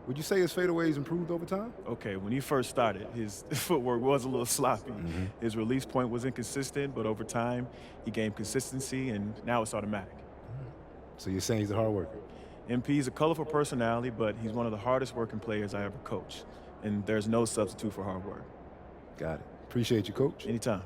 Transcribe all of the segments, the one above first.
Would you say his fadeaways improved over time? Okay, when he first started, his footwork was a little sloppy. Mm-hmm. His release point was inconsistent, but over time, he gained consistency, and now it's automatic. So you're saying he's a hard worker? MP is a colorful personality, but he's one of the hardest working players I ever coached. And there's no substitute for hard work. Got it. Appreciate you, Coach. Anytime.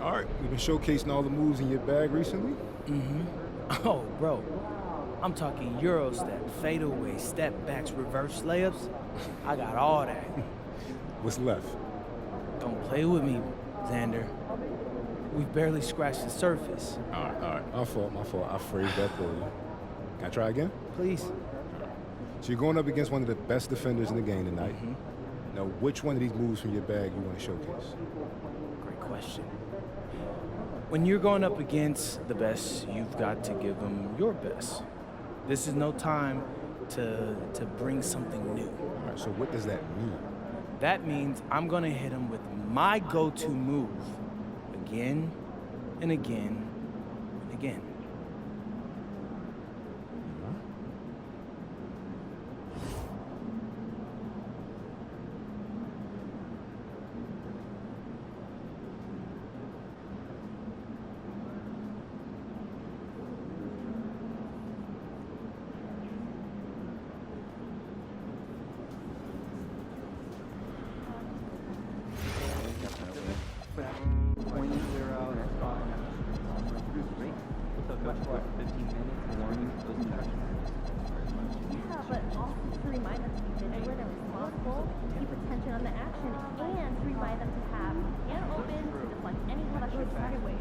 All right, we've been showcasing all the moves in your bag recently. Oh, bro. I'm talking Euro step, fadeaway, step backs, reverse layups. I got all that. What's left? Don't play with me, Xander. We've barely scratched the surface. All right. My fault. I phrased that poorly. Can I try again? Please. So you're going up against one of the best defenders in the game tonight. Now, which one of these moves from your bag you want to showcase? Great question. When you're going up against the best, you've got to give them your best. This is no time to bring something new. All right, so what does that mean? That means I'm going to hit them with my go-to move again and again and again. Yeah, but also to remind them to be vigilant and responsible, keep attention on the action, and to remind them to have hand open to deflect any pressure sideways.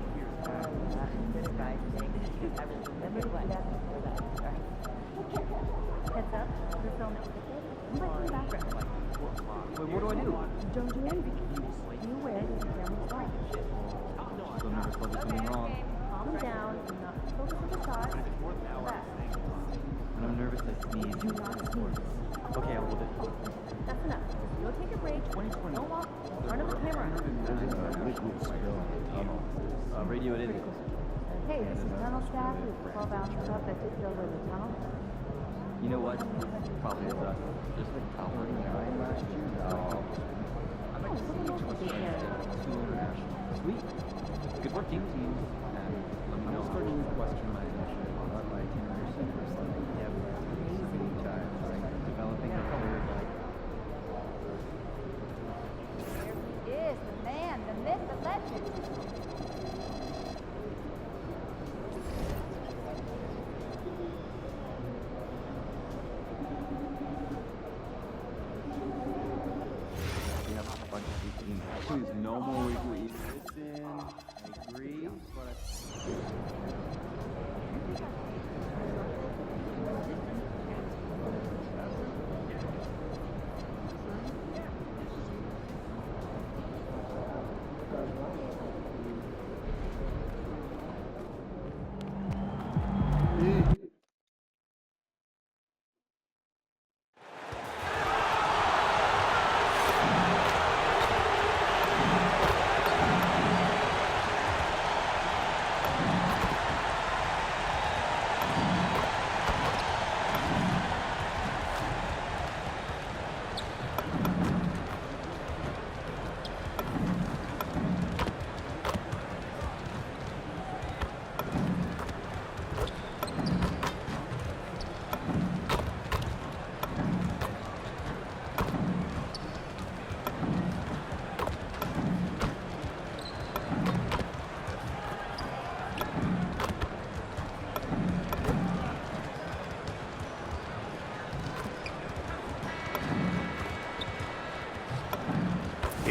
Heads up, the film is wicked. You might be in the background. Wait, what do I do? Don't do anything. You win, camera's on. Still never supposed to do something wrong. Calm down, do not focus on the shot. Relax. When I'm nervous, I sneeze. Do not sneeze. Okay, I will do. That's enough. Go take a break. Don't walk in front of the camera. Radio it in. Hey, this is tunnel staff. We have 12 ounces up that tipped over the tunnel. You know what? Probably is us. Just like Calvary 9 last year. I'd like to see each of us try two international. Sweet. Good work, team. And let me know. I'm starting to question my initiative on our itinerary centers. Yeah, amazing time, right? Developing a third, like. There he is, the man, the myth, the legend. We have a bunch of routines. Please, no more weekly. Listen, I agree, but.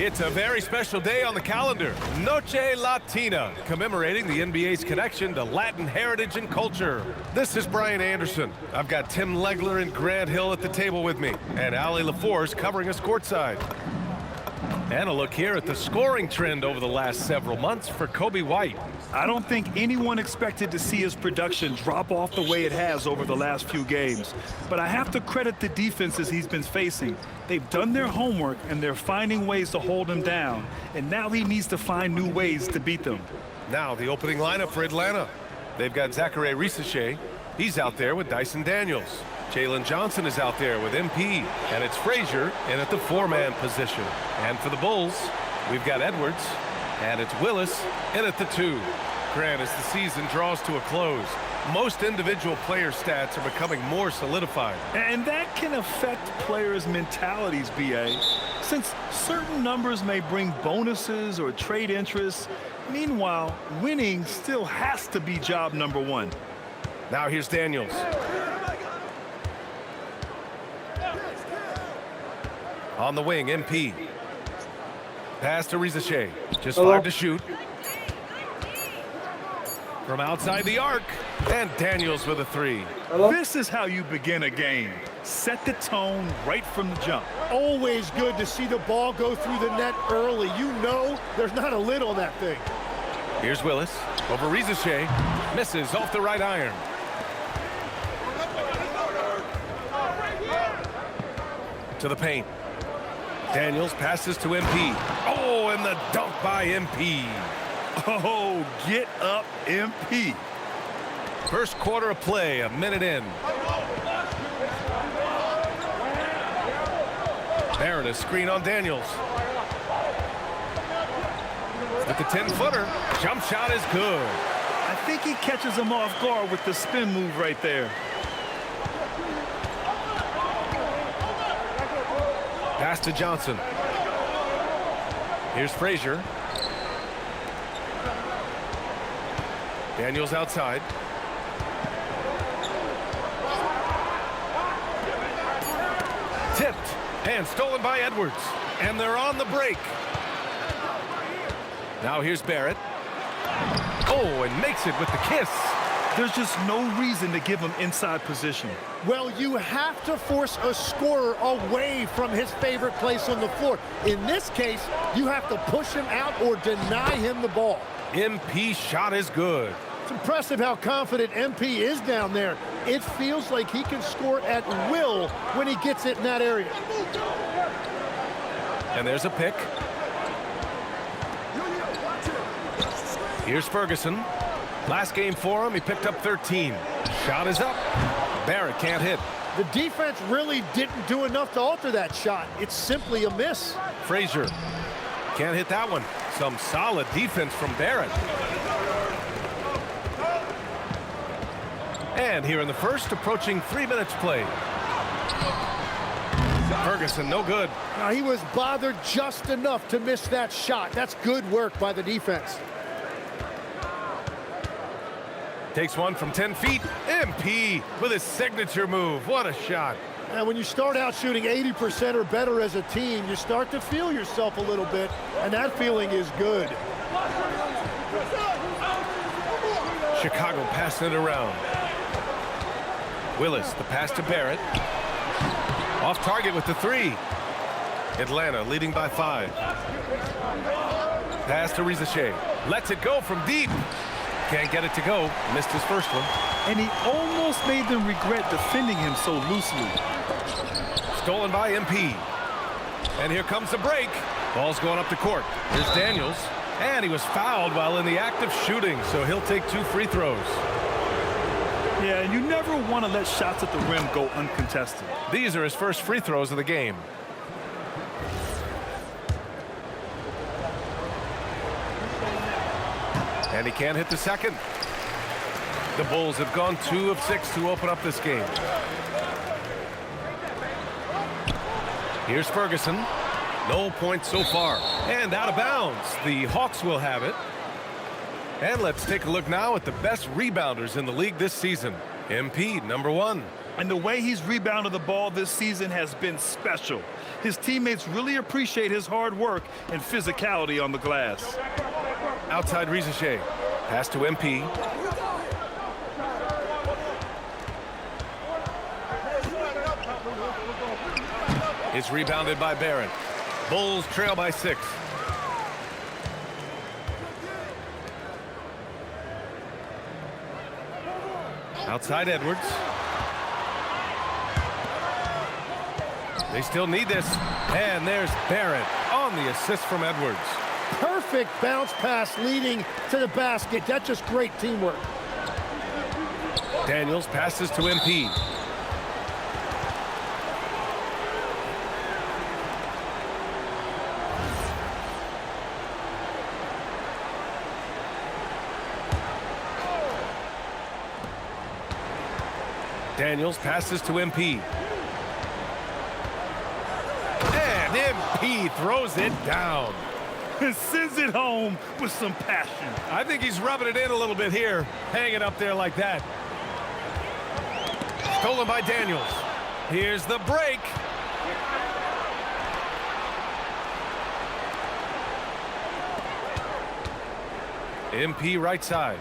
It's a very special day on the calendar, Noche Latina, commemorating the NBA's connection to Latin heritage and culture. This is Brian Anderson. I've got Tim Legler and Grant Hill at the table with me, and Ali LaForce covering us courtside. And a look here at the scoring trend over the last several months for Coby White. I don't think anyone expected to see his production drop off the way it has over the last few games. But I have to credit the defenses he's been facing. They've done their homework, and they're finding ways to hold him down. And now he needs to find new ways to beat them. Now the opening lineup for Atlanta. They've got Zachary Risacher. He's out there with Dyson Daniels. Jalen Johnson is out there with MP. And it's Frazier in at the four-man position. And for the Bulls, we've got Edwards. And it's Willis in at the two. Grant, as the season draws to a close, most individual player stats are becoming more solidified. And that can affect players' mentalities, B.A. Since certain numbers may bring bonuses or trade interests, meanwhile, winning still has to be job number one. Now here's Daniels. On the wing, MP. Pass to Risacher. Just 5 to shoot. From outside the arc. And Daniels with a 3. This is how you begin a game. Set the tone right from the jump. Always good to see the ball go through the net early. You know there's not a lid on that thing. Here's Willis. Over Risacher. Misses off the right iron. To the paint. Daniels passes to MP. Oh, and the dunk by MP. Oh, get up, MP. First quarter of play, a minute in. Barrett, a screen on Daniels. With the 10-footer, jump shot is good. I think he catches him off guard with the spin move right there. Pass to Johnson. Here's Frazier. Daniels outside. Tipped and stolen by Edwards. And they're on the break. Now here's Barrett. Oh, and makes it with the kiss. There's just no reason to give him inside position. Well, you have to force a scorer away from his favorite place on the floor. In this case, you have to push him out or deny him the ball. MP shot is good. It's impressive how confident MP is down there. It feels like he can score at will when he gets it in that area. And there's a pick. Here's Ferguson. Last game for him, he picked up 13. Shot is up. Barrett can't hit. The defense really didn't do enough to alter that shot. It's simply a miss. Frazier can't hit that one. Some solid defense from Barrett. And here in the first, approaching 3 minutes played. Ferguson, no good. Now, he was bothered just enough to miss that shot. That's good work by the defense. Takes one from 10 feet. MP with his signature move. What a shot. And when you start out shooting 80% or better as a team, you start to feel yourself a little bit, and that feeling is good. Chicago passing it around. Willis, the pass to Barrett. Off target with the 3. Atlanta leading by 5. Pass to Risacher. Lets it go from deep. Can't get it to go. Missed his first one. And he almost made them regret defending him so loosely. Stolen by MP. And here comes the break. Ball's going up the court. Here's Daniels. And he was fouled while in the act of shooting, so he'll take 2 free throws. Yeah, and you never want to let shots at the rim go uncontested. These are his first free throws of the game. And he can't hit the second. The Bulls have gone 2 of 6 to open up this game. Here's Ferguson. No points so far. And out of bounds. The Hawks will have it. And let's take a look now at the best rebounders in the league this season. MP, number 1. And the way he's rebounded the ball this season has been special. His teammates really appreciate his hard work and physicality on the glass. Outside Risacher. Pass to MP. It's rebounded by Barrett. Bulls trail by 6. Outside Edwards. They still need this. And there's Barrett on the assist from Edwards. Perfect bounce pass leading to the basket. That's just great teamwork. Daniels passes to MP. Daniels passes to MP. And MP throws it down. And sends it home with some passion. I think he's rubbing it in a little bit here. Hanging up there like that. Stolen by Daniels. Here's the break. MP right side.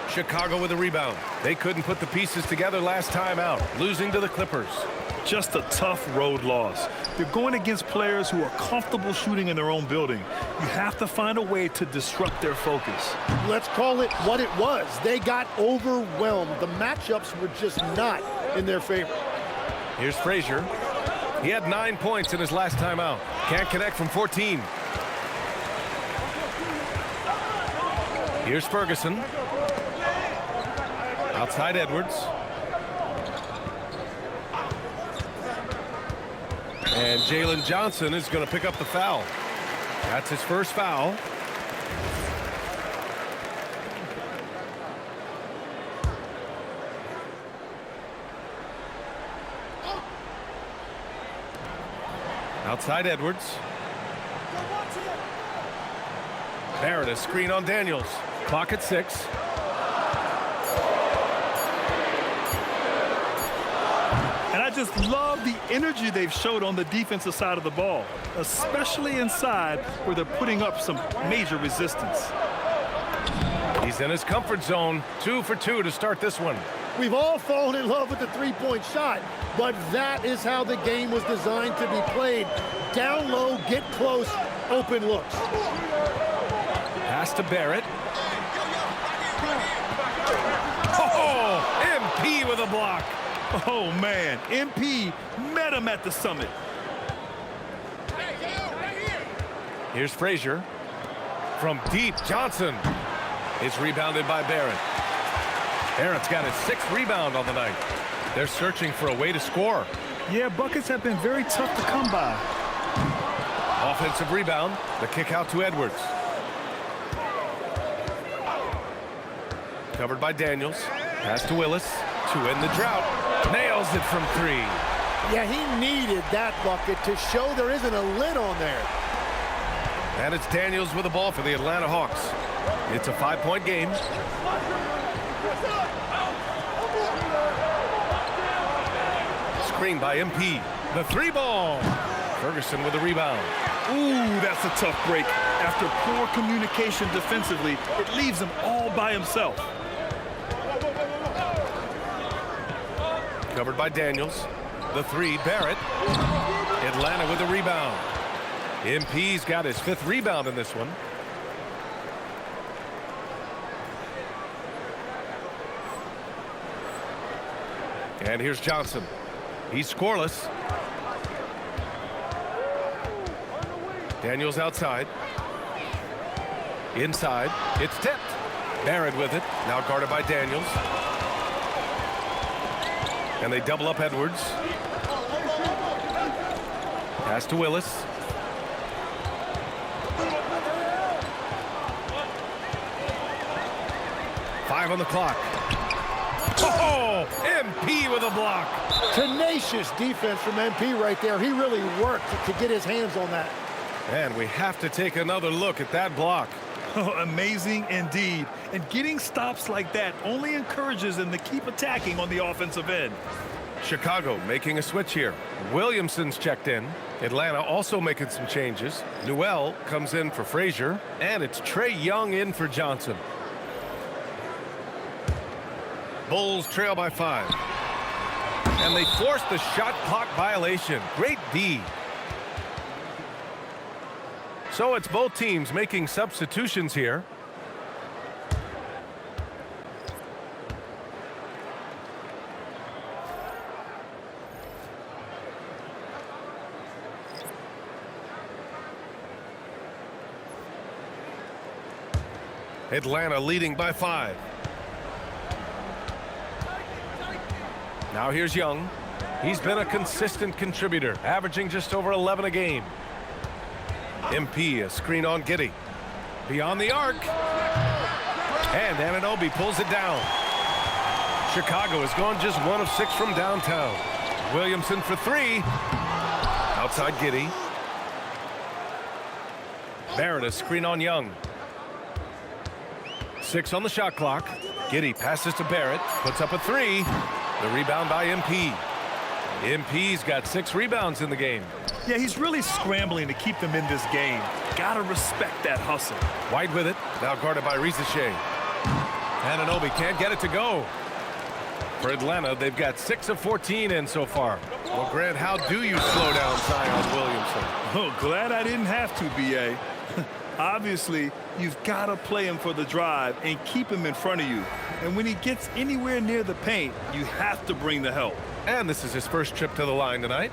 Chicago with a rebound. They couldn't put the pieces together last time out, losing to the Clippers. Just a tough road loss. They're going against players who are comfortable shooting in their own building. You have to find a way to disrupt their focus. Let's call it what it was. They got overwhelmed. The matchups were just not in their favor. Here's Frazier. He had 9 points in his last time out. Can't connect from 14. Here's Ferguson. Outside Edwards. And Jalen Johnson is going to pick up the foul. That's his first foul. Outside Edwards. Barrett, a screen on Daniels. Clock at 6. And I just love the energy they've showed on the defensive side of the ball, especially inside where they're putting up some major resistance. He's in his comfort zone. 2 for 2 to start this one. We've all fallen in love with the three-point shot, but that is how the game was designed to be played. Down low, get close, open looks. Pass to Barrett. Oh, MP with a block. Oh, man, MP met him at the summit. Here's Frazier. From deep, Johnson. It's rebounded by Barrett. Barrett's got his 6th rebound on the night. They're searching for a way to score. Yeah, buckets have been very tough to come by. Offensive rebound. The kick out to Edwards. Covered by Daniels. Pass to Willis to end the drought. Nails it from 3. Yeah, he needed that bucket to show there isn't a lid on there. And it's Daniels with the ball for the Atlanta Hawks. It's a 5-point game. Screen by MP. The 3-ball. Ferguson with the rebound. Ooh, that's a tough break. After poor communication defensively, it leaves him all by himself. Covered by Daniels. The 3, Barrett. Atlanta with the rebound. MP's got his 5th rebound in this one. And here's Johnson. He's scoreless. Daniels outside. Inside. It's tipped. Barrett with it. Now guarded by Daniels. And they double up Edwards. Pass to Willis. Five on the clock. Oh, MP with a block. Tenacious defense from MP right there. He really worked to get his hands on that. And we have to take another look at that block. Amazing indeed. And getting stops like that only encourages them to keep attacking on the offensive end. Chicago making a switch here. Williamson's checked in. Atlanta also making some changes. Newell comes in for Frazier. And it's Trae Young in for Johnson. Bulls trail by 5. And they force the shot clock violation. Great D. So it's both teams making substitutions here. Atlanta leading by 5. Now here's Young. He's been a consistent contributor, averaging just over 11 a game. MP, a screen on Giddey. Beyond the arc. And Anunoby pulls it down. Chicago has gone just 1 of 6 from downtown. Williamson for 3. Outside Giddey. Barrett, a screen on Young. 6 on the shot clock. Giddey passes to Barrett, puts up a 3. The rebound by MP. MP's got 6 rebounds in the game. Yeah, he's really scrambling to keep them in this game. Gotta respect that hustle. White with it, now guarded by Risache. Anunoby can't get it to go. For Atlanta, they've got 6 of 14 in so far. Well, Grant, how do you slow down Zion Williamson? Oh, glad I didn't have to, B.A. Obviously, you've got to play him for the drive and keep him in front of you. And when he gets anywhere near the paint, you have to bring the help. And this is his first trip to the line tonight.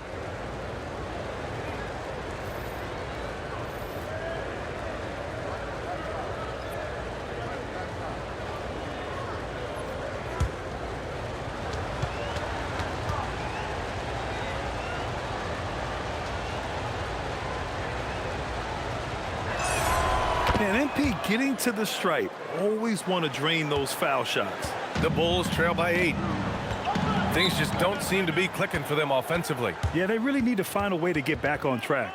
And MP getting to the stripe. Always want to drain those foul shots. The Bulls trail by 8. Things just don't seem to be clicking for them offensively. Yeah, they really need to find a way to get back on track.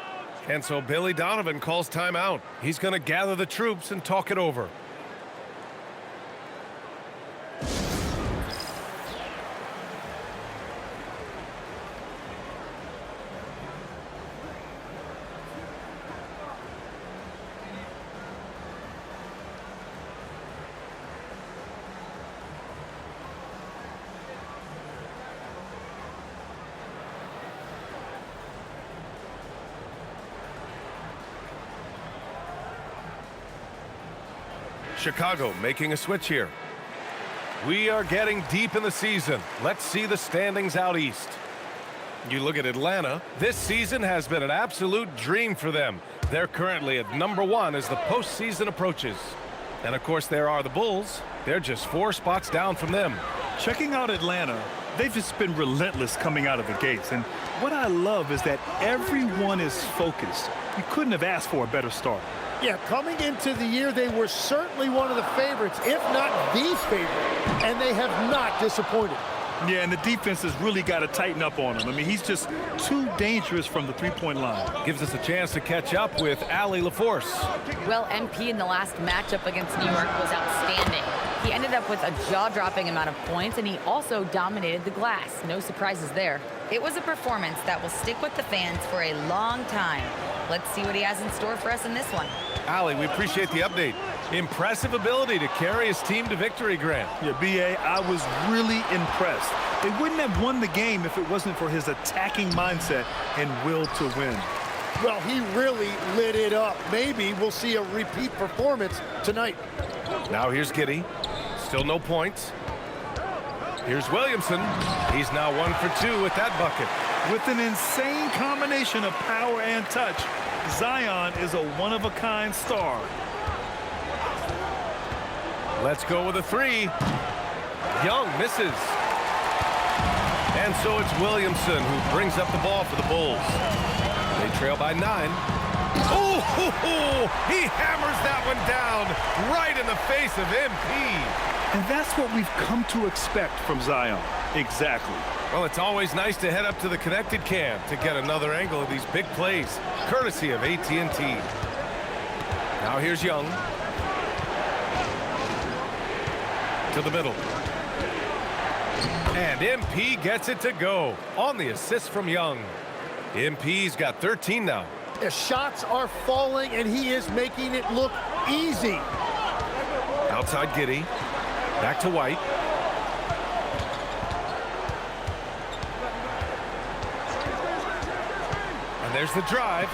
And so Billy Donovan calls timeout. He's going to gather the troops and talk it over. Chicago making a switch here. We are getting deep in the season. Let's see the standings out east. You look at Atlanta. This season has been an absolute dream for them. They're currently at #1 as the postseason approaches. And of course there are the Bulls. They're just 4 spots down from them. Checking out Atlanta, they've just been relentless coming out of the gates. And what I love is that everyone is focused. You couldn't have asked for a better start. Yeah, coming into the year, they were certainly one of the favorites, if not the favorite, and they have not disappointed. Yeah, and the defense has really got to tighten up on him. I mean, he's just too dangerous from the three-point line. Gives us a chance to catch up with Allie LaForce. Well, MP in the last matchup against New York was outstanding. He ended up with a jaw-dropping amount of points, and he also dominated the glass. No surprises there. It was a performance that will stick with the fans for a long time. Let's see what he has in store for us in this one. Allie, we appreciate the update. Impressive ability to carry his team to victory, Grant. Yeah, B.A., I was really impressed. They wouldn't have won the game if it wasn't for his attacking mindset and will to win. Well, he really lit it up. Maybe we'll see a repeat performance tonight. Now here's Giddey. Still no points. Here's Williamson. He's now 1 for 2 with that bucket. With an insane combination of power and touch, Zion is a one-of-a-kind star. Let's go with a 3. Young misses. And so it's Williamson who brings up the ball for the Bulls. They trail by 9. Oh, he hammers that one down right in the face of MP. And that's what we've come to expect from Zion. Exactly. Well, it's always nice to head up to the connected cam to get another angle of these big plays, courtesy of AT&T. Now here's Young. to the middle. And MP gets it to go on the assist from Young. MP's got 13 now. The shots are falling, and he is making it look easy. Outside Giddey. Back to White. And there's the drive.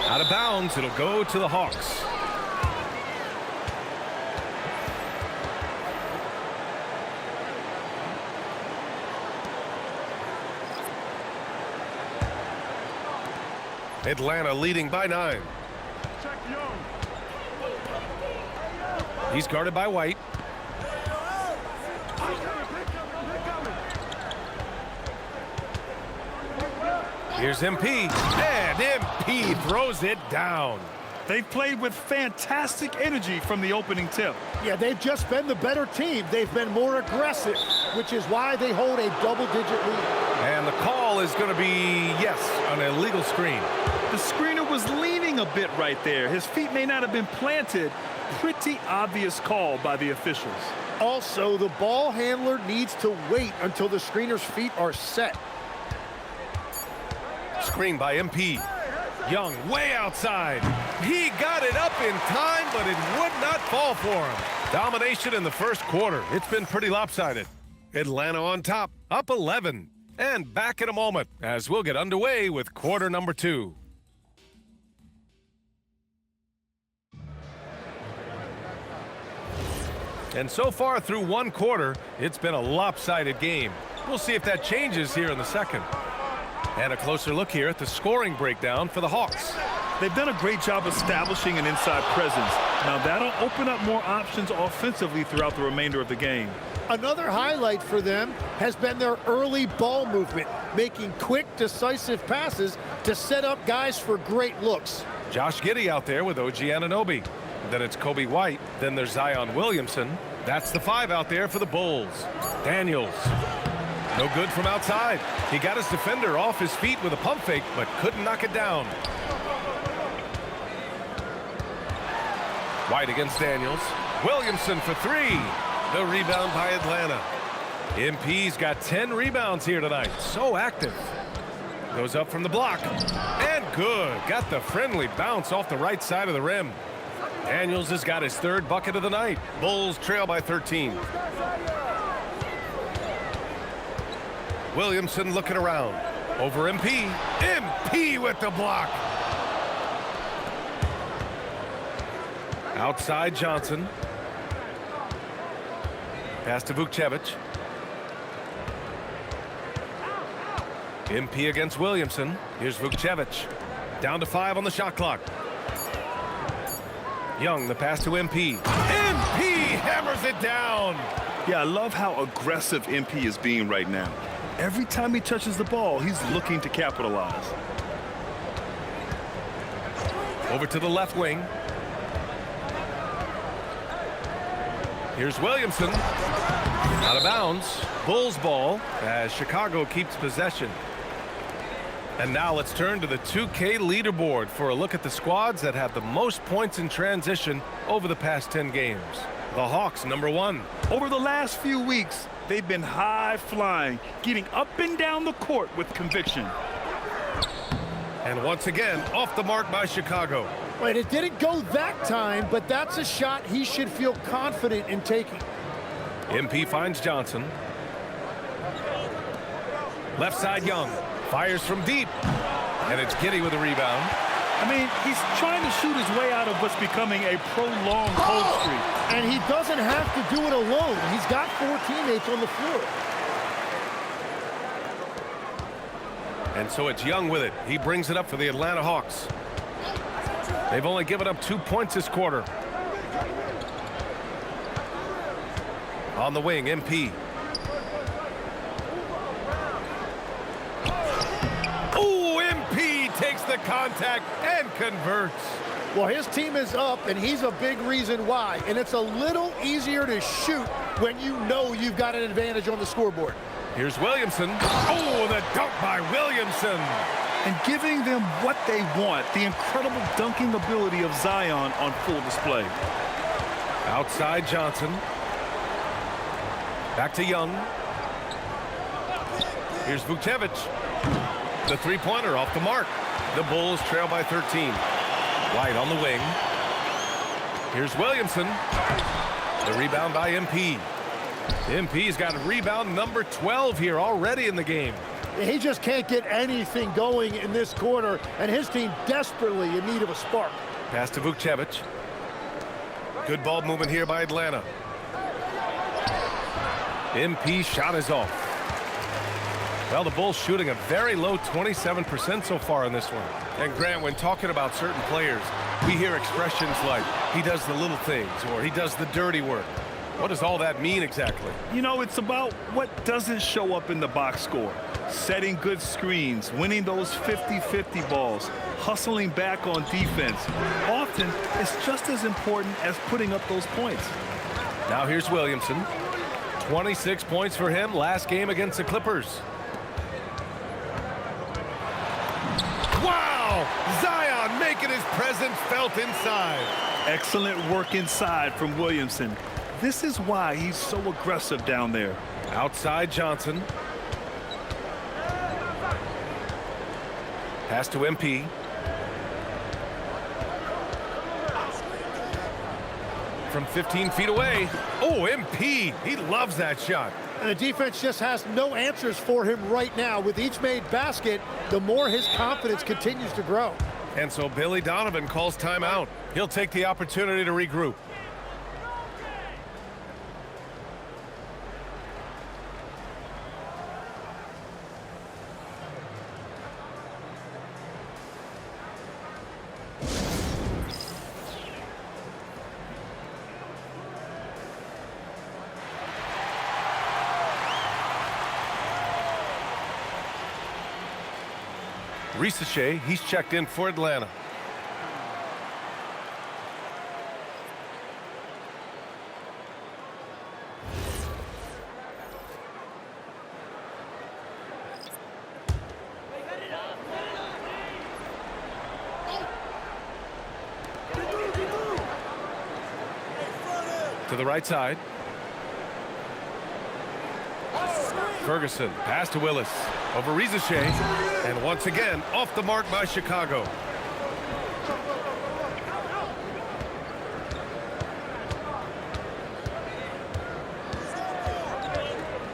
Out of bounds. It'll go to the Hawks. Atlanta leading by 9. He's guarded by White. Here's MP, and MP throws it down. They've played with fantastic energy from the opening tip. Yeah, they've just been the better team. They've been more aggressive, which is why they hold a double-digit lead. And the call is going to be, yes, an illegal screen. The screener was leaning a bit right there. His feet may not have been planted. Pretty obvious call by the officials. Also, the ball handler needs to wait until the screener's feet are set. Screen by MP. Young way outside. He got it up in time, but it would not fall for him. Domination in the first quarter. It's been pretty lopsided. Atlanta on top, up 11. And back in a moment as we'll get underway with quarter number 2. And so far through one quarter, it's been a lopsided game. We'll see if that changes here in the second. And a closer look here at the scoring breakdown for the Hawks. They've done a great job establishing an inside presence. Now that'll open up more options offensively throughout the remainder of the game. Another highlight for them has been their early ball movement, making quick, decisive passes to set up guys for great looks. Josh Giddey out there with OG Anunoby. Then it's Kobe White. Then there's Zion Williamson. That's the 5 out there for the Bulls. Daniels. No good from outside. He got his defender off his feet with a pump fake, but couldn't knock it down. White against Daniels. Williamson for 3. The rebound by Atlanta. MP's got 10 rebounds here tonight. So active. Goes up from the block. And good. Got the friendly bounce off the right side of the rim. Daniels has got his 3rd bucket of the night. Bulls trail by 13. Williamson looking around. Over MP. MP with the block. Outside Johnson. Pass to Vukcevic. MP against Williamson. Here's Vukcevic. Down to 5 on the shot clock. Young, the pass to MP. MP hammers it down. Yeah, I love how aggressive MP is being right now. Every time he touches the ball, he's looking to capitalize. Over to the left wing. Here's Williamson. Out of bounds. Bulls ball as Chicago keeps possession. And now let's turn to the 2K leaderboard for a look at the squads that have the most points in transition over the past 10 games. The Hawks, number 1. Over the last few weeks, they've been high flying, getting up and down the court with conviction. And once again, off the mark by Chicago. Wait, it didn't go that time, but that's a shot he should feel confident in taking. MP finds Johnson. Left side Young. Fires from deep. And it's Giddey with a rebound. I mean, he's trying to shoot his way out of what's becoming a prolonged cold streak. And he doesn't have to do it alone. He's got 4 teammates on the floor. And so it's Young with it. He brings it up for the Atlanta Hawks. They've only given up 2 points this quarter. On the wing, MP. Oh, MP takes the contact and converts. Well, his team is up, and he's a big reason why. And it's a little easier to shoot when you know you've got an advantage on the scoreboard. Here's Williamson. Oh, the dunk by Williamson. And giving them what they want, the incredible dunking ability of Zion on full display. Outside Johnson. Back to Young. Here's Vucevic. The three-pointer off the mark. The Bulls trail by 13. White on the wing. Here's Williamson. The rebound by MP. MP's got rebound number 12 here already in the game. He just can't get anything going in this quarter, and his team desperately in need of a spark. Pass to Vucevic. Good ball movement here by Atlanta. MP shot is off. Well, the Bulls shooting a very low 27% so far in this one. And Grant, when talking about certain players, we hear expressions like, he does the little things, or he does the dirty work. What does all that mean exactly? You know, it's about what doesn't show up in the box score. Setting good screens, winning those 50-50 balls, hustling back on defense. Often, it's just as important as putting up those points. Now here's Williamson. 26 points for him last game against the Clippers. Wow! Zion making his presence felt inside. Excellent work inside from Williamson. This is why he's so aggressive down there. Outside Johnson. Pass to MP. From 15 feet away. Oh, MP. He loves that shot. And the defense just has no answers for him right now. With each made basket, the more his confidence continues to grow. And so Billy Donovan calls timeout. He'll take the opportunity to regroup. Risache, he's checked in for Atlanta. To the right side. Ferguson, pass to Willis. Over Risache. And once again, off the mark by Chicago.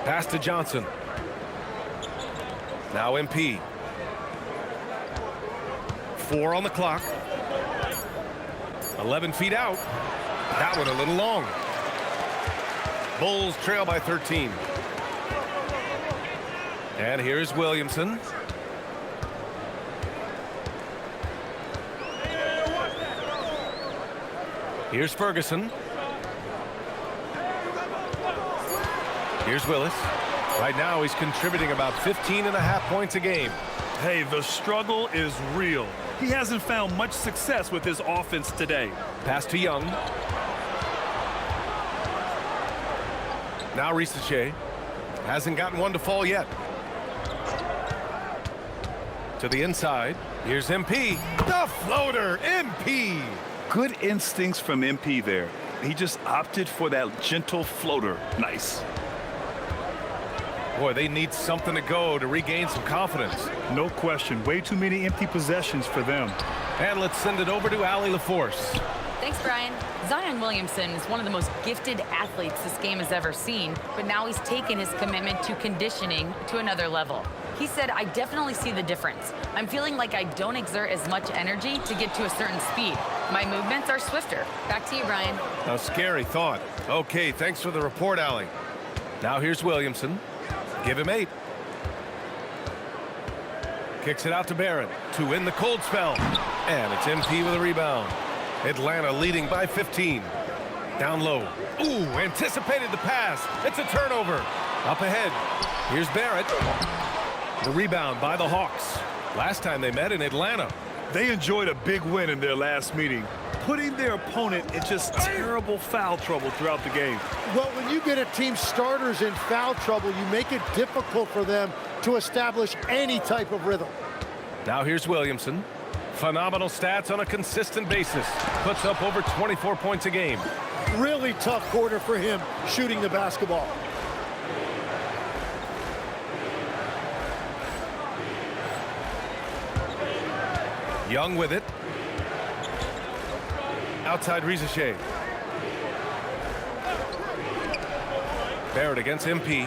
Pass to Johnson. Now MP. 4 on the clock. 11 feet out. That one a little long. Bulls trail by 13. And here's Williamson. Here's Ferguson. Here's Willis. Right now he's contributing about 15.5 points a game. Hey, the struggle is real. He hasn't found much success with his offense today. Pass to Young. Now Risache. Hasn't gotten one to fall yet. To the inside. Here's MP. The floater. MP. Good instincts from MP there. He just opted for that gentle floater. Nice. Boy, they need something to go to regain some confidence. No question. Way too many empty possessions for them. And let's send it over to Allie LaForce. Thanks, Brian. Zion Williamson is one of the most gifted athletes this game has ever seen, but now he's taken his commitment to conditioning to another level. He said, I definitely see the difference. I'm feeling like I don't exert as much energy to get to a certain speed. My movements are swifter. Back to you, Brian. A scary thought. Okay, thanks for the report, Allie. Now here's Williamson. Give him 8. Kicks it out to Barrett to win the cold spell. And it's MP with a rebound. Atlanta leading by 15. Down low. Ooh, anticipated the pass. It's a turnover. Up ahead. Here's Barrett. The rebound by the Hawks. Last time they met in Atlanta. They enjoyed a big win in their last meeting, putting their opponent in just terrible foul trouble throughout the game. Well, when you get a team starters in foul trouble, you make it difficult for them to establish any type of rhythm. Now here's Williamson. Phenomenal stats on a consistent basis. Puts up over 24 points a game. Really tough quarter for him shooting the basketball. Young with it. Outside Rizachet. Barrett against MP.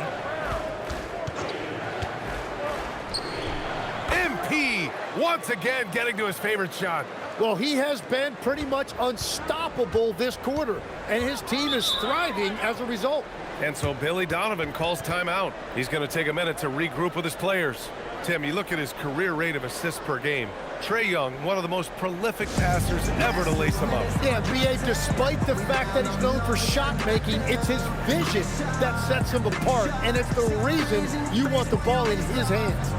MP once again getting to his favorite shot. Well, he has been pretty much unstoppable this quarter, and his team is thriving as a result. And so Billy Donovan calls timeout. He's going to take a minute to regroup with his players. Tim, you look at his career rate of assists per game. Trae Young, one of the most prolific passers ever to lace him up. Yeah, B.A., despite the fact that he's known for shot making, it's his vision that sets him apart, and it's the reason you want the ball in his hands.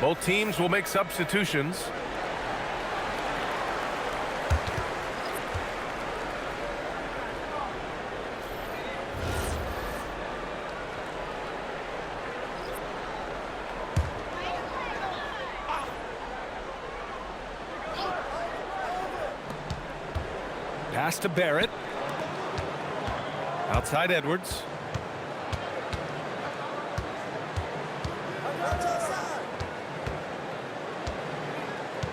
Both teams will make substitutions. Pass to Barrett. Outside Edwards.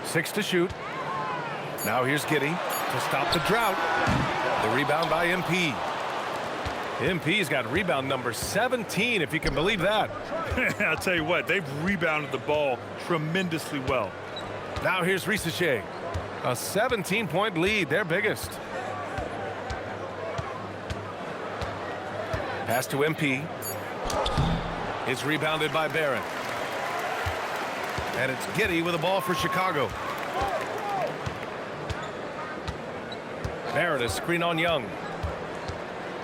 Six to shoot. Now here's Giddey to stop the drought. The rebound by MP. MP's got rebound number 17, if you can believe that. I'll tell you what, they've rebounded the ball tremendously well. Now here's Rizachet. A 17-point lead, their biggest. Pass to MP. It's rebounded by Barrett. And it's Giddey with a ball for Chicago. Barrett, a screen on Young.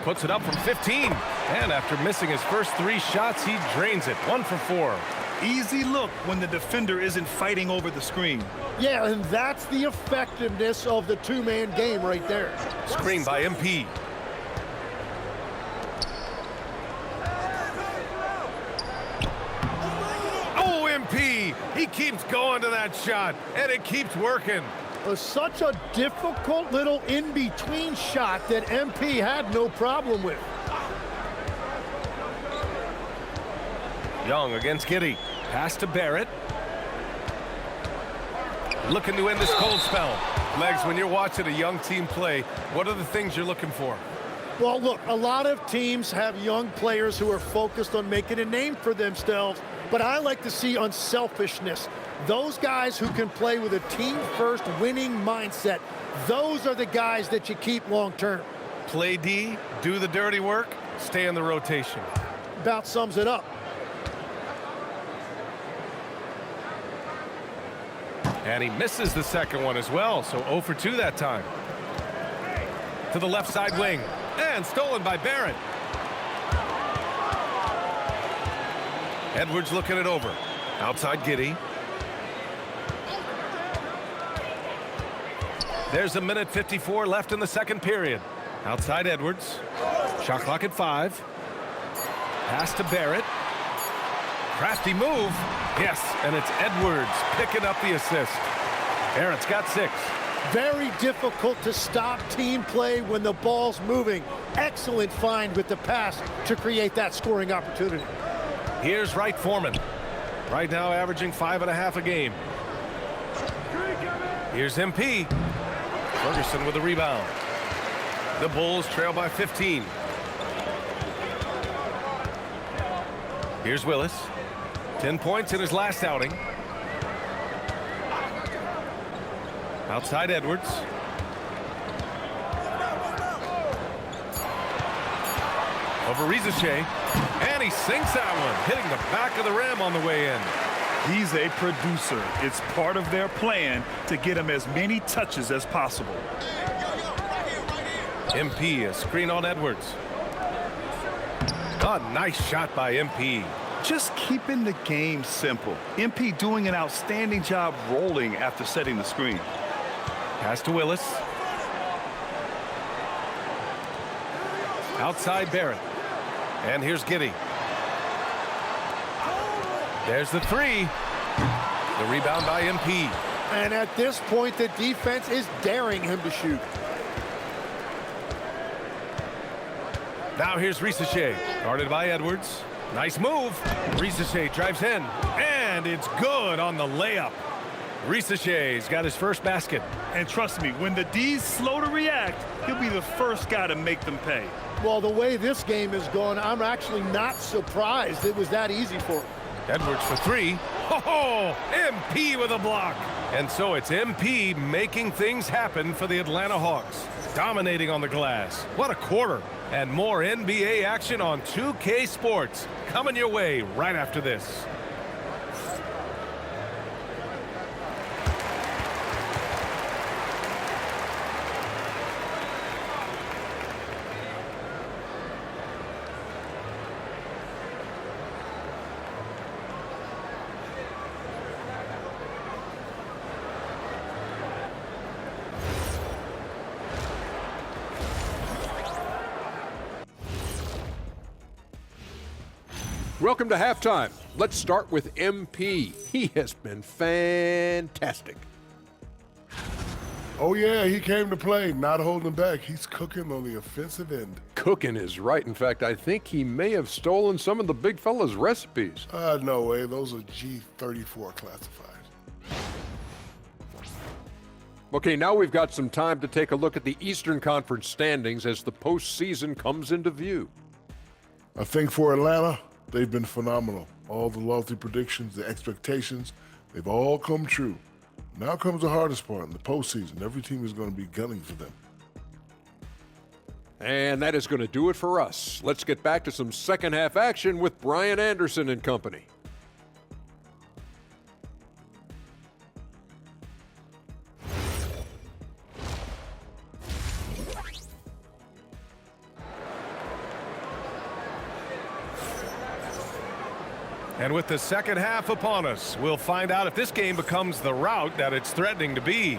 Puts it up from 15. And after missing his first 3 shots, he drains it. 1 for 4. Easy look when the defender isn't fighting over the screen. Yeah, and that's the effectiveness of the two-man game right there. Screen by MP. Oh, MP! He keeps going to that shot, and it keeps working. Such a difficult little in-between shot that MP had no problem with. Young against Giddey. Pass to Barrett. Looking to end this cold spell. Legs, when you're watching a young team play, what are the things you're looking for? Well, look, a lot of teams have young players who are focused on making a name for themselves, but I like to see unselfishness. Those guys who can play with a team-first winning mindset, those are the guys that you keep long-term. Play D, do the dirty work, stay in the rotation. About sums it up. And he misses the second one as well, so 0 for 2 that time. To the left side wing, and stolen by Barrett. Edwards looking it over. Outside Giddey. There's 1:54 left in the second period. Outside Edwards. Shot clock at 5. Pass to Barrett. Crafty move. Yes, and it's Edwards picking up the assist. Barrett's got 6. Very difficult to stop team play when the ball's moving. Excellent find with the pass to create that scoring opportunity. Here's Wright Foreman. Right now averaging 5.5 a game. Here's MP. Ferguson with the rebound. The Bulls trail by 15. Here's Willis. 10 points in his last outing. Outside Edwards. Over Rizachet. And he sinks that one, hitting the back of the rim on the way in. He's a producer. It's part of their plan to get him as many touches as possible. MP, a screen on Edwards. A nice shot by MP. Just keeping the game simple. MP doing an outstanding job rolling after setting the screen. Pass to Willis. Outside Barrett. And here's Giddey. There's the 3. The rebound by MP. And at this point, the defense is daring him to shoot. Now here's Risacher, guarded by Edwards. Nice move. Risacher drives in, and it's good on the layup. Risacher's got his first basket. And trust me, when the D's slow to react, he'll be the first guy to make them pay. Well, the way this game is going, I'm actually not surprised it was that easy for him. Edwards for three. Oh, MP with a block. And so it's MP making things happen for the Atlanta Hawks. Dominating on the glass. What a quarter. And more NBA action on 2K Sports. Coming your way right after this. Welcome to halftime. Let's start with MP. He has been fantastic. Oh, yeah, he came to play, not holding back. He's cooking on the offensive end. Cooking is right. In fact, I think he may have stolen some of the big fella's recipes. No way. Those are G34 classified. Okay, now we've got some time to take a look at the Eastern Conference standings as the postseason comes into view. I think for Atlanta, they've been phenomenal. All the lofty predictions, the expectations, they've all come true. Now comes the hardest part in the postseason. Every team is going to be gunning for them. And that is going to do it for us. Let's get back to some second half action with Brian Anderson and company. And with the second half upon us, we'll find out if this game becomes the rout that it's threatening to be.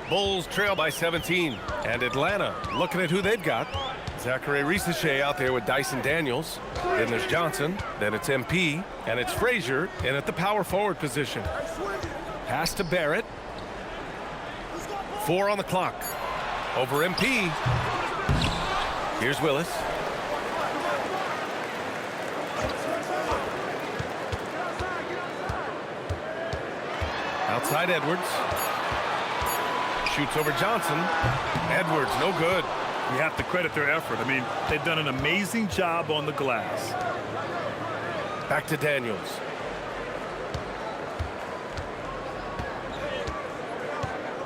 Bulls trail by 17, and Atlanta looking at who they've got. Zachary Risacher out there with Dyson Daniels. Then there's Johnson. Then it's MP. And it's Frazier in at the power forward position. Pass to Barrett. 4 on the clock. Over MP. Here's Willis. Outside Edwards. Shoots over Johnson. Edwards, no good. You have to credit their effort. I mean, they've done an amazing job on the glass. Back to Daniels.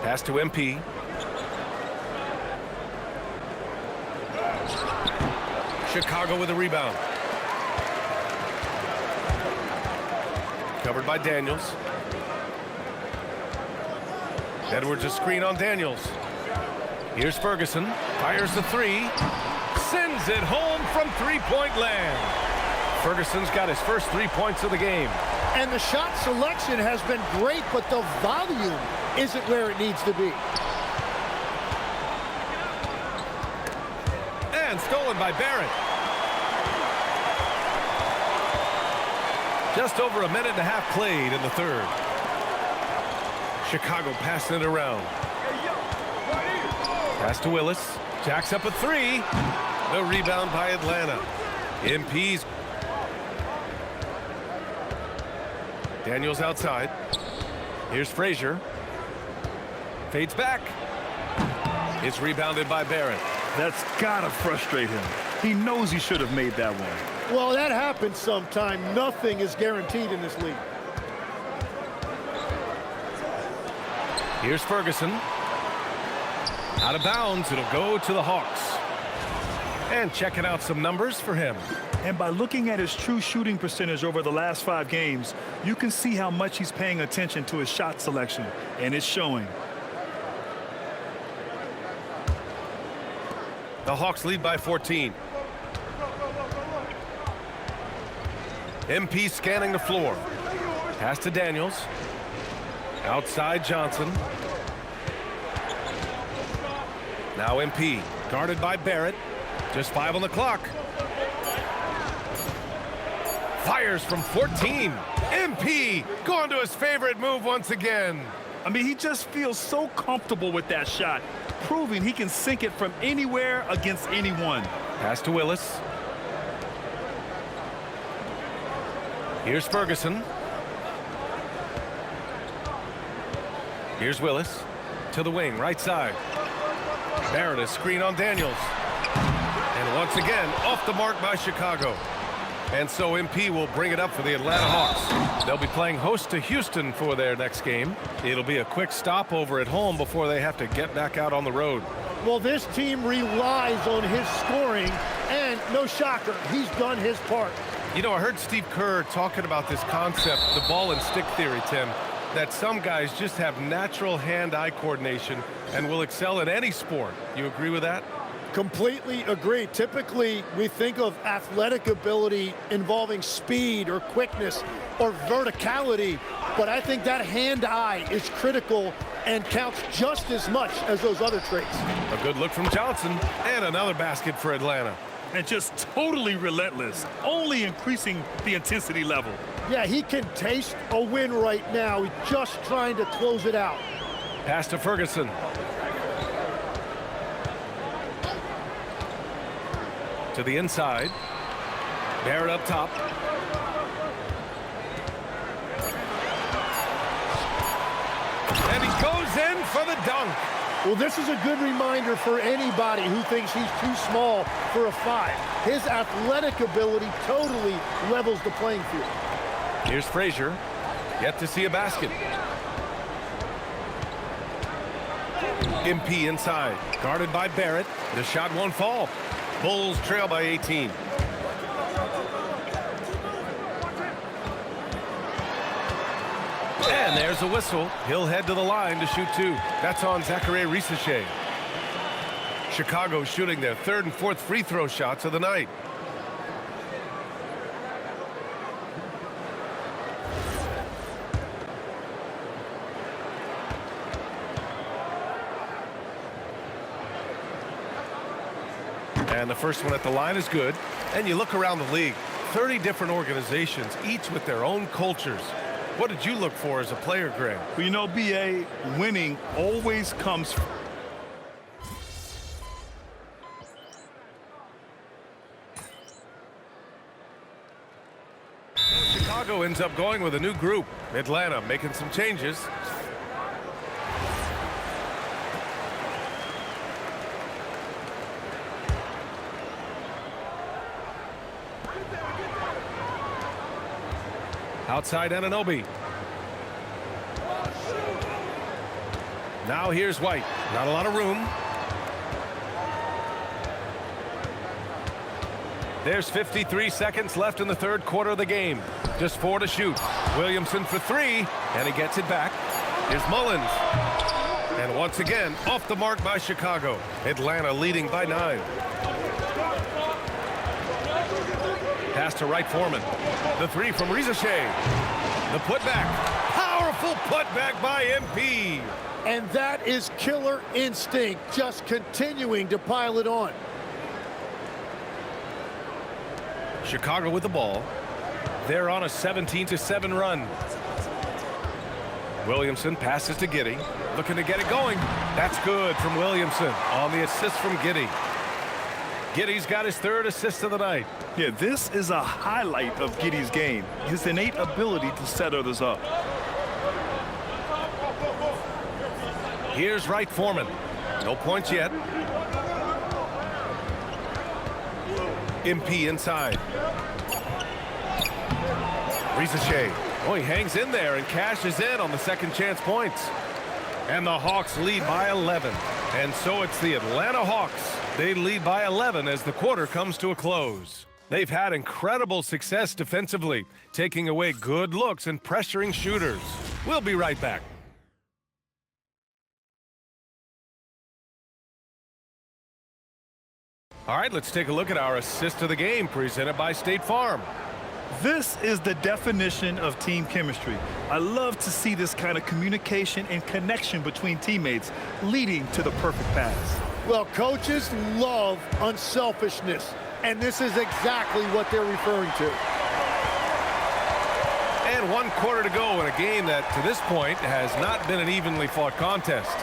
Pass to MP. Chicago with a rebound. Covered by Daniels. Edwards a screen on Daniels. Here's Ferguson, fires the three, sends it home from three-point land. Ferguson's got his first 3 points of the game. And the shot selection has been great, but the volume isn't where it needs to be. And stolen by Barrett. Just over a minute and a half played in the third. Chicago passing it around. Pass to Willis. Jacks up a three. The rebound by Atlanta. MP's. Daniels outside. Here's Frazier. Fades back. It's rebounded by Barrett. That's gotta frustrate him. He knows he should have made that one. Well, that happens sometime. Nothing is guaranteed in this league. Here's Ferguson. Out of bounds, it'll go to the Hawks. And checking out some numbers for him. And by looking at his true shooting percentage over the last 5 games, you can see how much he's paying attention to his shot selection, and it's showing. The Hawks lead by 14. MP scanning the floor. Pass to Daniels. Outside Johnson. Now MP, guarded by Barrett. Just 5 on the clock. Fires from 14. MP going to his favorite move once again. I mean, he just feels so comfortable with that shot, proving he can sink it from anywhere against anyone. Pass to Willis. Here's Ferguson. Here's Willis to the wing, right side. Barrett, a screen on Daniels. And once again, off the mark by Chicago. And so MP will bring it up for the Atlanta Hawks. They'll be playing host to Houston for their next game. It'll be a quick stopover at home before they have to get back out on the road. Well, this team relies on his scoring, and no shocker, he's done his part. You know, I heard Steve Kerr talking about this concept, the ball and stick theory, Tim, that some guys just have natural hand-eye coordination and will excel in any sport. You agree with that? Completely agree. Typically, we think of athletic ability involving speed or quickness or verticality, but I think that hand-eye is critical and counts just as much as those other traits. A good look from Johnson, and another basket for Atlanta. And just totally relentless, only increasing the intensity level. Yeah, he can taste a win right now. He's just trying to close it out. Pass to Ferguson. To the inside. Barrett up top. And he goes in for the dunk. Well, this is a good reminder for anybody who thinks he's too small for a 5. His athletic ability totally levels the playing field. Here's Frazier. Yet to see a basket. MP inside. Guarded by Barrett. The shot won't fall. Bulls trail by 18. And there's a whistle. He'll head to the line to shoot 2. That's on Zachary Risacher. Chicago shooting their 3rd and 4th free throw shots of the night. And the first one at the line is good. And you look around the league, 30 different organizations, each with their own cultures. What did you look for as a player, Graham? Well, you know, B.A., winning always comes. Chicago ends up going with a new group. Atlanta making some changes. Outside Anunoby. Now here's White. Not a lot of room. There's 53 seconds left in the 3rd quarter of the game. Just 4 to shoot. Williamson for 3, and he gets it back. Here's Mullins. And once again, off the mark by Chicago. Atlanta leading by 9. Pass to Wright Foreman. The 3 from Risacher. The putback. Powerful putback by MP. And that is killer instinct, just continuing to pile it on. Chicago with the ball. They're on a 17-7 run. Williamson passes to Giddey. Looking to get it going. That's good from Williamson on the assist from Giddey. Giddey's got his 3rd assist of the night. Yeah, this is a highlight of Giddey's game, his innate ability to set others up. Here's Wright Foreman. No points yet. MP inside. Risacher. Oh, he hangs in there and cashes in on the second chance points. And the Hawks lead by 11. And so it's the Atlanta Hawks. They lead by 11 as the quarter comes to a close. They've had incredible success defensively, taking away good looks and pressuring shooters. We'll be right back. All right, let's take a look at our assist of the game presented by State Farm. This is the definition of team chemistry. I love to see this kind of communication and connection between teammates leading to the perfect pass. Well, coaches love unselfishness, and this is exactly what they're referring to. And 1 quarter to go in a game that, to this point, has not been an evenly fought contest.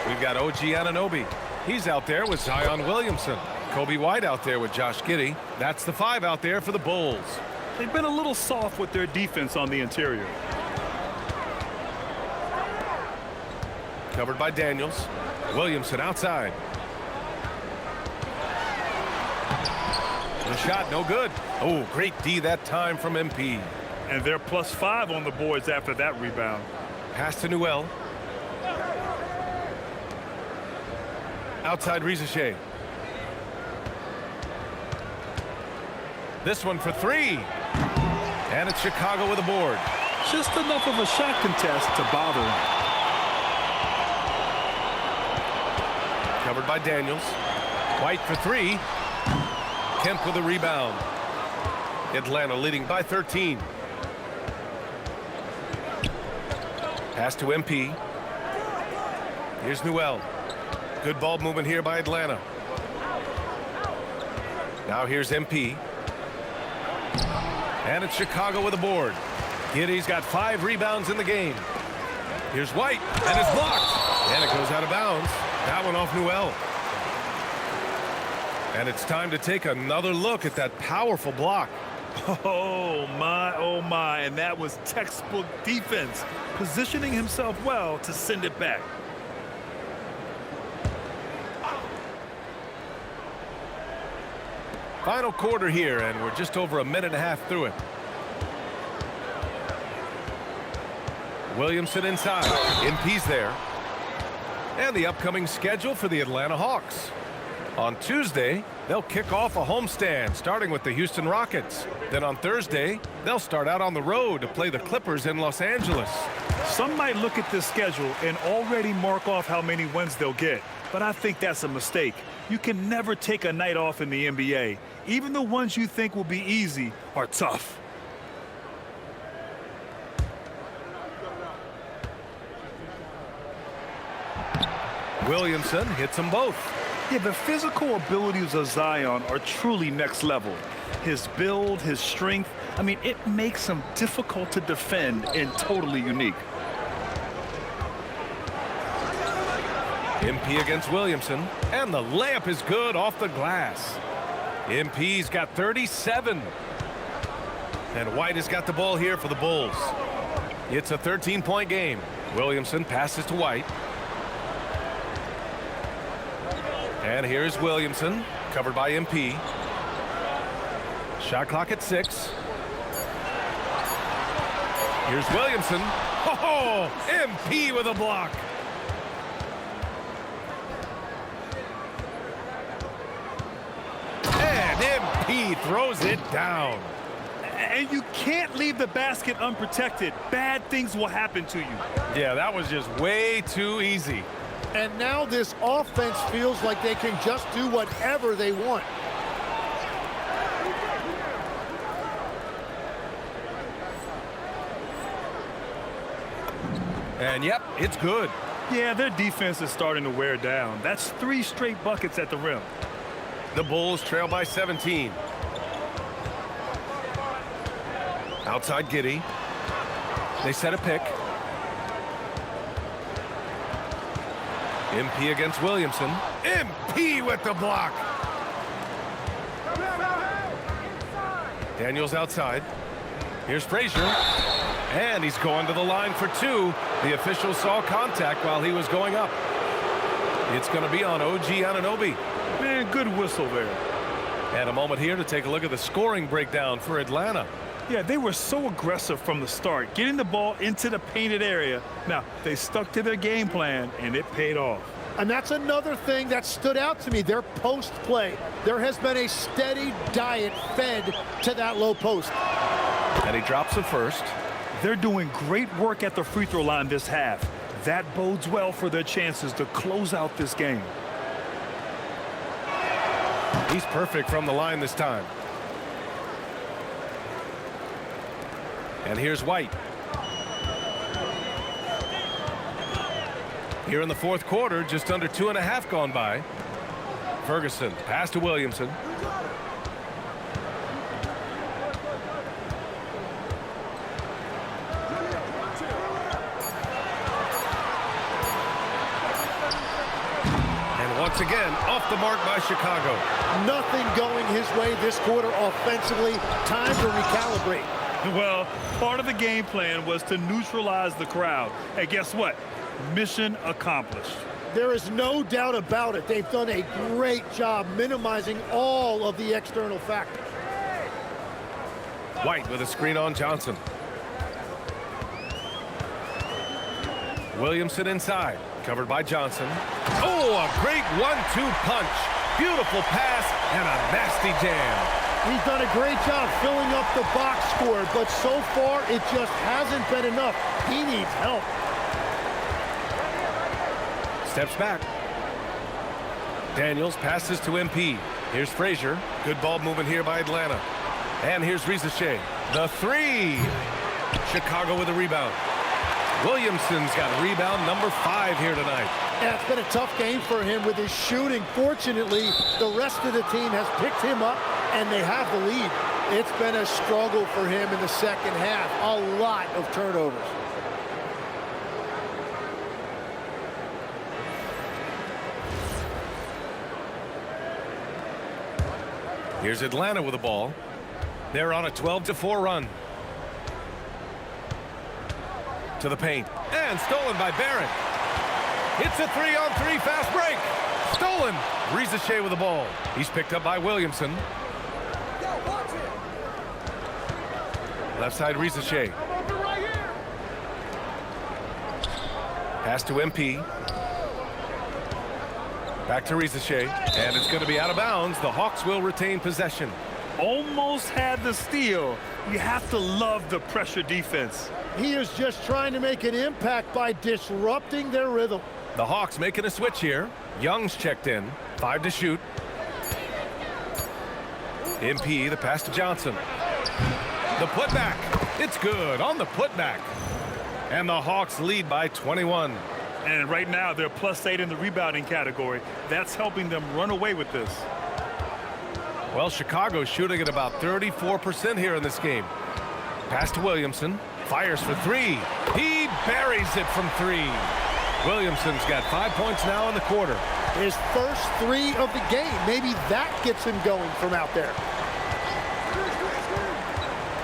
We've got OG Anunoby. He's out there with Zion Williamson. Kobe White out there with Josh Giddey. That's the 5 out there for the Bulls. They've been a little soft with their defense on the interior. Covered by Daniels. Williamson outside. The shot, no good. Oh, great D that time from MP. And they're +5 on the boards after that rebound. Pass to Newell. Outside Risache. This one for 3. And it's Chicago with a board. Just enough of a shot contest to bother him. Covered by Daniels. White for 3. Kemp with a rebound. Atlanta leading by 13. Pass to MP. Here's Newell. Good ball movement here by Atlanta. Now here's MP. And it's Chicago with a board. Giddey's got 5 rebounds in the game. Here's White, and it's blocked. And it goes out of bounds. That one off Newell. And it's time to take another look at that powerful block. Oh my, and that was textbook defense, positioning himself well to send it back. Final quarter here, and we're just over a minute and a half through it. Williamson inside. MP's there. And the upcoming schedule for the Atlanta Hawks. On Tuesday, they'll kick off a homestand, starting with the Houston Rockets. Then on Thursday, they'll start out on the road to play the Clippers in Los Angeles. Some might look at this schedule and already mark off how many wins they'll get, but I think that's a mistake. You can never take a night off in the NBA. Even the ones you think will be easy are tough. Williamson hits them both. Yeah, the physical abilities of Zion are truly next level. His build, his strength, I mean, it makes him difficult to defend and totally unique. MP against Williamson, and the layup is good off the glass. MP's got 37. And White has got the ball here for the Bulls. It's a 13-point game. Williamson passes to White. And here's Williamson, covered by MP. Shot clock at 6. Here's Williamson. Oh, MP with a block. And MP throws it down. And you can't leave the basket unprotected. Bad things will happen to you. Yeah, that was just way too easy. And now this offense feels like they can just do whatever they want. And yep, it's good. Yeah, their defense is starting to wear down. That's 3 straight buckets at the rim. The Bulls trail by 17. Outside Giddey. They set a pick. MP against Williamson. MP with the block. Daniels outside. Here's Frazier. And he's going to the line for 2. The official saw contact while he was going up. It's going to be on OG Anunoby. Man, good whistle there. And a moment here to take a look at the scoring breakdown for Atlanta. Yeah, they were so aggressive from the start, getting the ball into the painted area. Now, they stuck to their game plan, and it paid off. And that's another thing that stood out to me, their post play. There has been a steady diet fed to that low post. And he drops the first. They're doing great work at the free throw line this half. That bodes well for their chances to close out this game. He's perfect from the line this time. And here's White. Here in the fourth quarter, just under 2.5 gone by. Ferguson, pass to Williamson. And once again, off the mark by Chicago. Nothing going his way this quarter offensively. Time to recalibrate. Well, part of the game plan was to neutralize the crowd. And guess what? Mission accomplished. There is no doubt about it. They've done a great job minimizing all of the external factors. White with a screen on Johnson. Williamson inside, covered by Johnson. Oh, a great 1-2 punch. Beautiful pass and a nasty jam. He's done a great job filling up the box score, but so far it just hasn't been enough. He needs help. Steps back. Daniels passes to MP. Here's Frazier. Good ball movement here by Atlanta. And here's Risacher. The three. Chicago with a rebound. Williamson's got rebound number 5 here tonight. Yeah, it's been a tough game for him with his shooting. Fortunately, the rest of the team has picked him up, and they have the lead. It's been a struggle for him in the second half. A lot of turnovers. Here's Atlanta with the ball. They're on a 12-4 run. To the paint. And stolen by Barrett. It's a 3-on-3 fast break. Stolen. Risacher with the ball. He's picked up by Williamson. Left side Risacher. Pass to MP. Back to Risacher. And it's going to be out of bounds. The Hawks will retain possession. Almost had the steal. You have to love the pressure defense. He is just trying to make an impact by disrupting their rhythm. The Hawks making a switch here. Young's checked in. 5 to shoot. MP, the pass to Johnson. The putback. It's good on the putback. And the Hawks lead by 21. And right now, they're +8 in the rebounding category. That's helping them run away with this. Well, Chicago's shooting at about 34% here in this game. Pass to Williamson. Fires for 3. He buries it from 3. Williamson's got 5 points now in the quarter. His first 3 of the game. Maybe that gets him going from out there.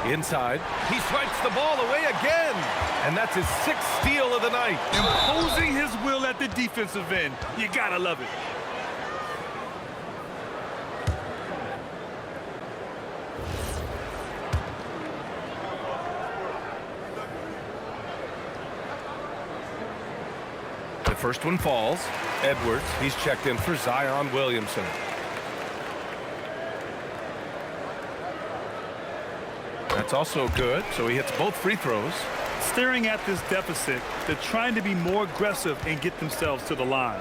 Inside. He swipes the ball away again. And that's his 6th steal of the night. Imposing his will at the defensive end. You gotta love it. The first one falls. Edwards, he's checked in for Zion Williamson. That's also good, so he hits both free throws. Staring at this deficit, they're trying to be more aggressive and get themselves to the line.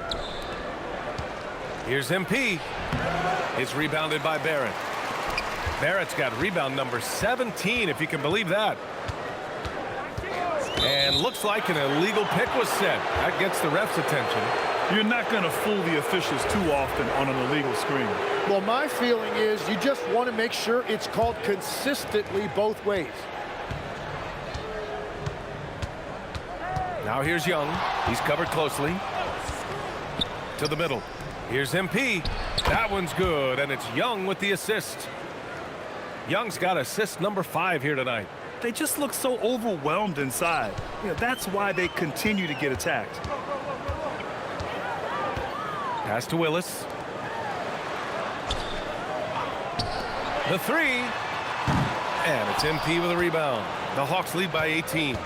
Here's MP. It's rebounded by Barrett. Barrett's got rebound number 17, if you can believe that. And looks like an illegal pick was set. That gets the ref's attention. You're not going to fool the officials too often on an illegal screen. Well, my feeling is you just want to make sure it's called consistently both ways. Now here's Young. He's covered closely. To the middle. Here's MP. That one's good, and it's Young with the assist. Young's got assist number 5 here tonight. They just look so overwhelmed inside. That's why they continue to get attacked. Pass to Willis. The 3. And it's MP with a rebound. The Hawks lead by 18.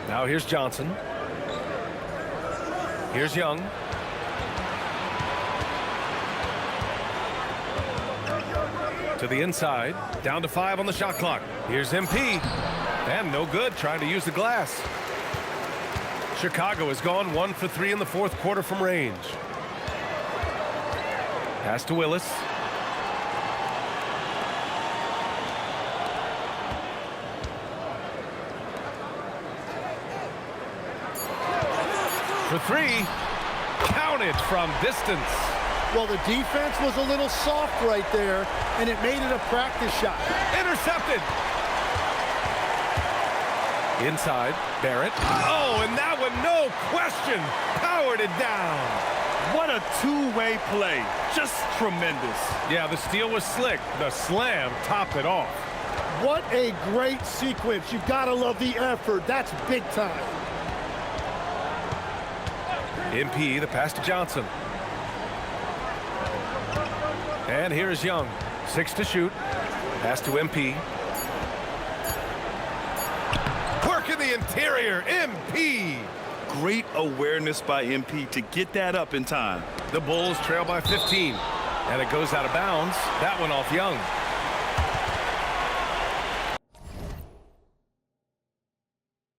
Now here's Johnson. Here's Young. To the inside. Down to 5 on the shot clock. Here's MP. And no good, trying to use the glass. Chicago has gone 1 for 3 in the fourth quarter from range. Pass to Willis. for three. Counted from distance. Well, the defense was a little soft right there, and it made it a practice shot. Intercepted. Inside, Barrett. Oh, and that one, no question, powered it down. What a two-way play. Just tremendous. Yeah, the steal was slick. The slam topped it off. What a great sequence. You gotta love the effort. That's big time. MP, the pass to Johnson. And here's Young. 6 to shoot. Pass to MP. Work in the interior. MP. Great awareness by MP to get that up in time. The Bulls trail by 15. And it goes out of bounds. That one off Young.